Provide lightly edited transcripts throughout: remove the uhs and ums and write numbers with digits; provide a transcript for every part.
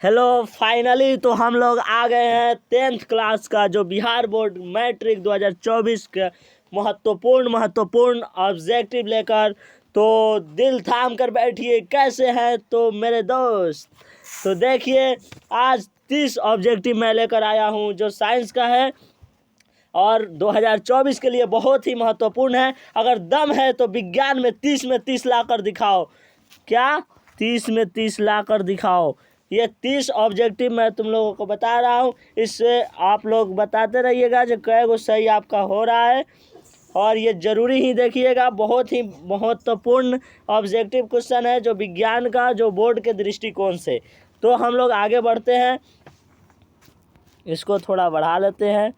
Hello, finally तो हम लोग आ गए हैं 10th क्लास का जो बिहार बोर्ड मैट्रिक 2024 का महत्वपूर्ण ऑब्जेक्टिव लेकर। तो दिल थाम कर बैठिए, कैसे हैं तो मेरे दोस्त। तो देखिए, आज 30 ऑब्जेक्टिव मैं लेकर आया हूं जो साइंस का है और 2024 के लिए बहुत ही महत्वपूर्ण है। अगर दम है तो विज्ञान में 30 में 30 ला कर दिखाओ। क्या 30 में 30 ला कर दिखाओ। ये 30 ऑब्जेक्टिव मैं तुम लोगों को बता रहा हूँ, इससे आप लोग बताते रहिएगा जो कै गो सही आपका हो रहा है। और ये ज़रूरी ही देखिएगा, बहुत ही महत्वपूर्ण ऑब्जेक्टिव क्वेश्चन है जो विज्ञान का, जो बोर्ड के दृष्टिकोण से। तो हम लोग आगे बढ़ते हैं, इसको थोड़ा बढ़ा लेते हैं।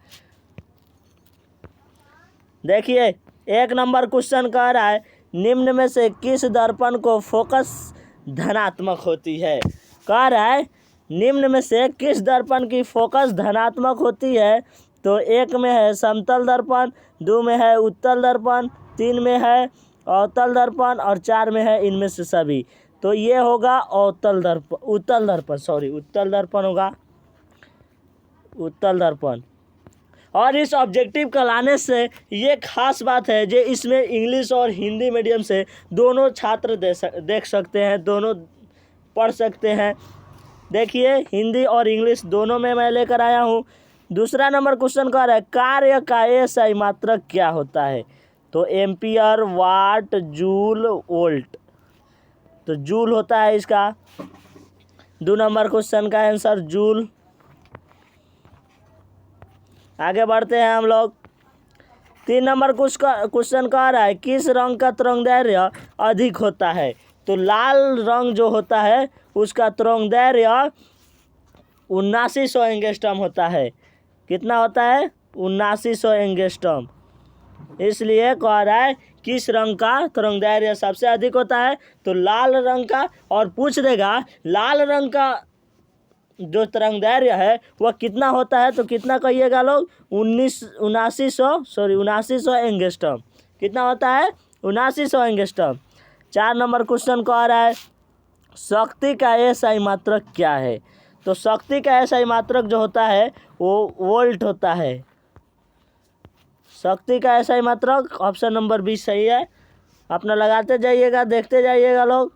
देखिए, 1 नंबर क्वेश्चन कह रहा है, निम्न में से किस दर्पण को फोकस धनात्मक होती है। कह रहा है निम्न में से किस दर्पण की फोकस धनात्मक होती है। तो 1 में है समतल दर्पण, 2 में है उत्तल दर्पण, 3 में है अवतल दर्पण और 4 में है इनमें से सभी। तो ये होगा उत्तल दर्पण होगा, उत्तल दर्पण। और इस ऑब्जेक्टिव का लाने से ये खास बात है जो इसमें इंग्लिश और हिंदी मीडियम से दोनों छात्र देख सकते हैं, दोनों पढ़ सकते हैं। देखिए, हिंदी और इंग्लिश दोनों में मैं लेकर आया हूँ। दूसरा नंबर क्वेश्चन कह रहा है, कार्य का एसआई मात्रक क्या होता है। तो एम्पियर, वाट, जूल, वोल्ट। तो जूल होता है इसका 2 नंबर क्वेश्चन का आंसर, जूल। आगे बढ़ते हैं हम लोग। 3 नंबर क्वेश्चन कह रहा है, किस रंग का तरंगदैर्घ्य अधिक होता है। तो लाल रंग जो होता है उसका तरंगदैर्घ्य 7900 एंगस्ट्रॉम होता है। कितना होता है? 7900 एंगस्ट्रॉम। इसलिए कह रहा है किस रंग का तरंगदैर्घ्य सबसे अधिक होता है, तो लाल रंग का। और पूछ देगा लाल रंग का जो तरंगदैर्घ्य है वह कितना होता है, तो कितना कहिएगा लोग? 7900 एंगस्ट्रॉम। कितना होता है? 7900 एंगस्ट्रॉम। 4 नंबर क्वेश्चन कह रहा है, शक्ति का एसआई मात्रक क्या है। तो शक्ति का एसआई मात्रक जो होता है वो वोल्ट होता है। शक्ति का एसआई मात्रक ऑप्शन नंबर 20 सही है। अपना लगाते जाइएगा, देखते जाइएगा लोग।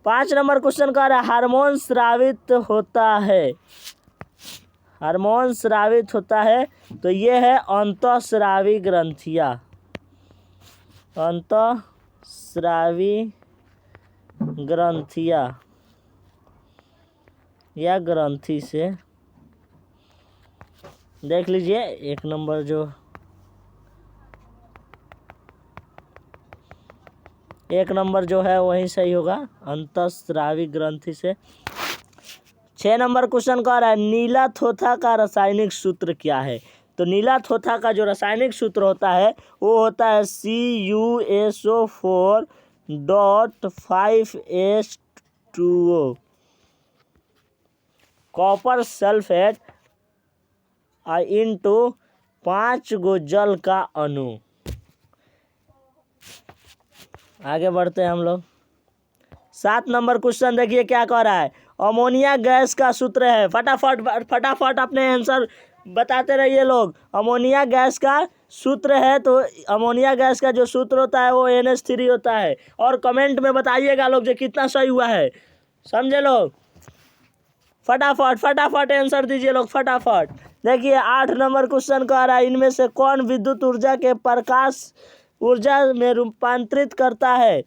5 नंबर क्वेश्चन कह रहा है, हार्मोन स्रावित होता है। हार्मोन स्रावित होता है तो ये है अंतःस्रावी ग्रंथियाँ। अंतःस्रावी ग्रंथियाँ या ग्रंथि से देख लीजिए। 1 नंबर जो 1 नंबर जो है वही सही होगा, अंतःस्रावी ग्रंथि से। 6 नंबर क्वेश्चन कह रहा है, नीला थोथा का रासायनिक सूत्र क्या है। तो नीला थोथा का जो रासायनिक सूत्र होता है वो होता है CuSO4.5H2O, कॉपर सल्फेट इंटू 5 गो जल का अणु। आगे बढ़ते हैं हम लोग। 7 नंबर क्वेश्चन देखिए क्या कह रहा है, अमोनिया गैस का सूत्र है। फटाफट अपने आंसर बताते रहिए लोग। अमोनिया गैस का सूत्र है, तो अमोनिया गैस का जो सूत्र होता है वो NH3 होता है। और कमेंट में बताइएगा लोग जो कितना सही हुआ है, समझे लोग। फटाफट आंसर दीजिए लोग, फटाफट। देखिए, 8 नंबर क्वेश्चन कह रहा है, इनमें से कौन विद्युत ऊर्जा के प्रकाश ऊर्जा में रूपांतरित करता है।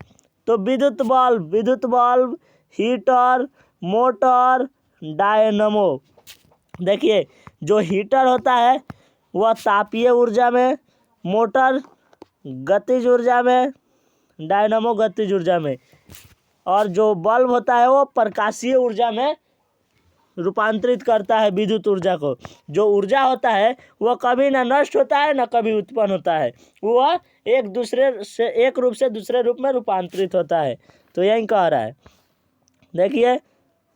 तो विद्युत बल्ब, हीटर, मोटर, डायनमो। देखिए, जो हीटर होता है वह तापीय ऊर्जा में, मोटर गतिज ऊर्जा में, डायनमो गतिज ऊर्जा में, और जो बल्ब होता है वो प्रकाशीय ऊर्जा में रूपांतरित करता है विद्युत ऊर्जा को। जो ऊर्जा होता है वह कभी ना नष्ट होता है ना कभी उत्पन्न होता है, वह एक रूप से दूसरे रूप में रूपांतरित होता है। तो यही कह रहा है। देखिए,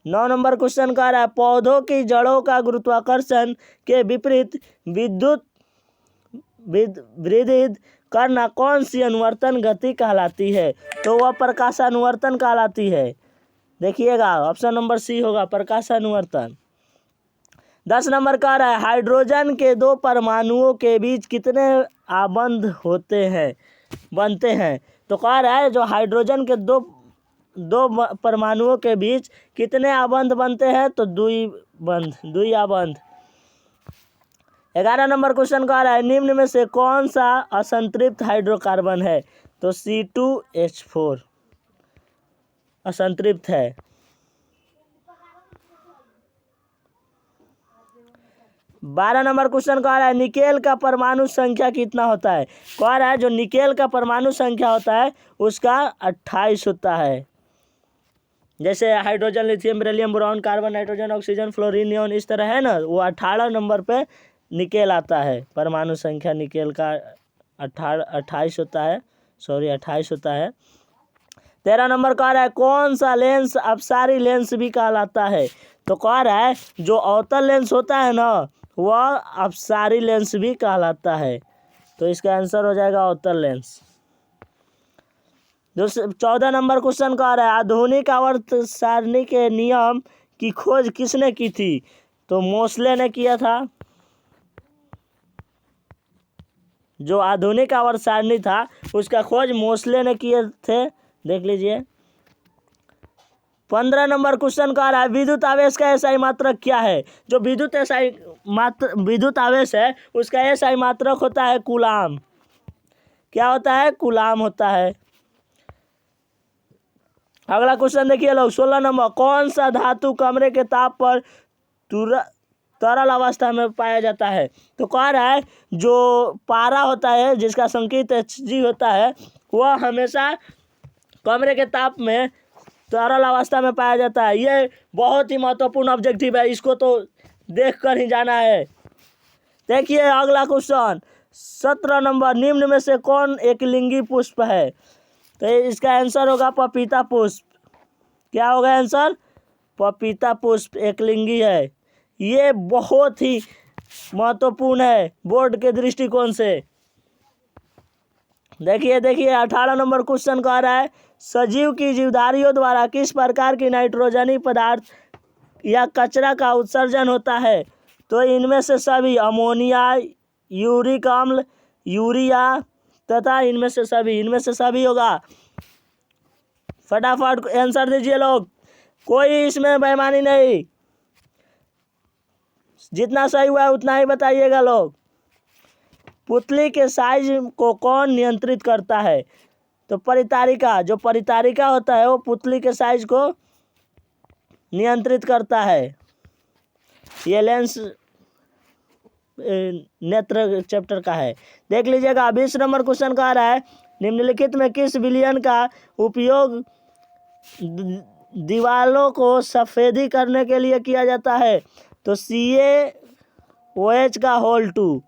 9 नंबर क्वेश्चन कह रहा है, पौधों की जड़ों का गुरुत्वाकर्षण के विपरीत विद्युत वृद्धि करना कौन सी अनुवर्तन गति कहलाती है। तो वह प्रकाशानुवर्तन कहलाती है। देखिएगा ऑप्शन नंबर सी होगा प्रकाशानुवर्तन। 10 नंबर का रहा है हाइड्रोजन के दो परमाणुओं के बीच कितने आबंध बनते हैं। तो कह रहा है जो हाइड्रोजन के दो परमाणुओं के बीच कितने आबंध बनते हैं, तो दुई आबंध। 11 नंबर क्वेश्चन कह रहा है निम्न में से कौन सा असंतृप्त हाइड्रोकार्बन है, तो C2H4 असंतृप्त है। 12 नंबर क्वेश्चन कह रहा है निकेल का परमाणु संख्या कितना होता है। कह रहा है जो निकेल का परमाणु संख्या होता है उसका 28 होता है। जैसे hydrogen, lithium, beryllium, boron, carbon, nitrogen, oxygen, fluorine, neon इस तरह है ना, वो 18 नंबर पे निकेल आता है। परमाणु संख्या निकेल का 28 होता है, 28 होता है। 13 नंबर कह रहा है कौन सा लेंस अपसारी लेंस भी कहलाता है। तो कह रहा है जो अवतल लेंस होता है ना वह अपसारी लेंस भी कहलाता है। तो इसका आंसर हो जाएगा अवतल लेंस। 14 नंबर क्वेश्चन कह रहा है आधुनिक आवर्त सारणी के नियम की खोज किसने की थी। तो मोसले ने किया था। जो आधुनिक आवर्त सारणी था उसका खोज मोसले ने किए थे, देख लीजिए। 15 नंबर क्वेश्चन कह रहा है विद्युत आवेश का एसआई मात्रक क्या है। जो विद्युत आवेश है उसका एसआई मात्रक होता है कूलाम। क्या होता है, कूलाम होता है। अगला क्वेश्चन देखिए लोग 16 नंबर कौन सा धातु कमरे के ताप पर तरल अवस्था में पाया जाता है। तो कह रहा है जो पारा होता है जिसका संकेत Hg होता है वह हमेशा कमरे के ताप में तरल अवस्था में पाया जाता है। ये बहुत ही महत्वपूर्ण ऑब्जेक्टिव है, इसको तो देख कर ही जाना है। देखिए अगला क्वेश्चन 17 नंबर निम्न में से कौन एक लिंगी पुष्प है। तो इसका आंसर होगा पपीता पुष्प। क्या होगा आंसर, पपीता पुष्प एक लिंगी है। ये बहुत ही महत्वपूर्ण है बोर्ड के दृष्टिकोण से। देखिए 18 नंबर क्वेश्चन कह रहा है सजीव की जीवधारियों द्वारा किस प्रकार की नाइट्रोजनी पदार्थ या कचरा का उत्सर्जन होता है। तो इनमें से सभी अमोनिया, यूरिक अम्ल, यूरिया तथा इनमें से सभी होगा। फटाफट आंसर दीजिए लोग, कोई इसमें बेईमानी नहीं, जितना सही हुआ है उतना ही बताइएगा लोग। पुतली के साइज को कौन नियंत्रित करता है। तो परितारिका, जो परितारिका होता है वो पुतली के साइज को नियंत्रित करता है। ये लेंस नेत्र चैप्टर का है, देख लीजिएगा। 20 नंबर क्वेश्चन कह रहा है निम्नलिखित में किस विलयन का उपयोग दीवालों को सफेदी करने के लिए किया जाता है। तो CaOH का होल 2,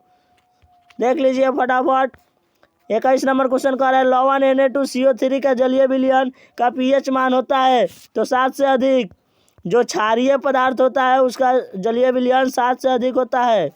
देख लीजिए फटाफट। 21 नंबर क्वेश्चन कह रहा है लवण Na2CO3 का जलीय विलयन का pH मान होता है तो 7 से अधिक। जो क्षारीय पदार्थ होता है उसका जलीय विलयन 7 से अधिक होता है।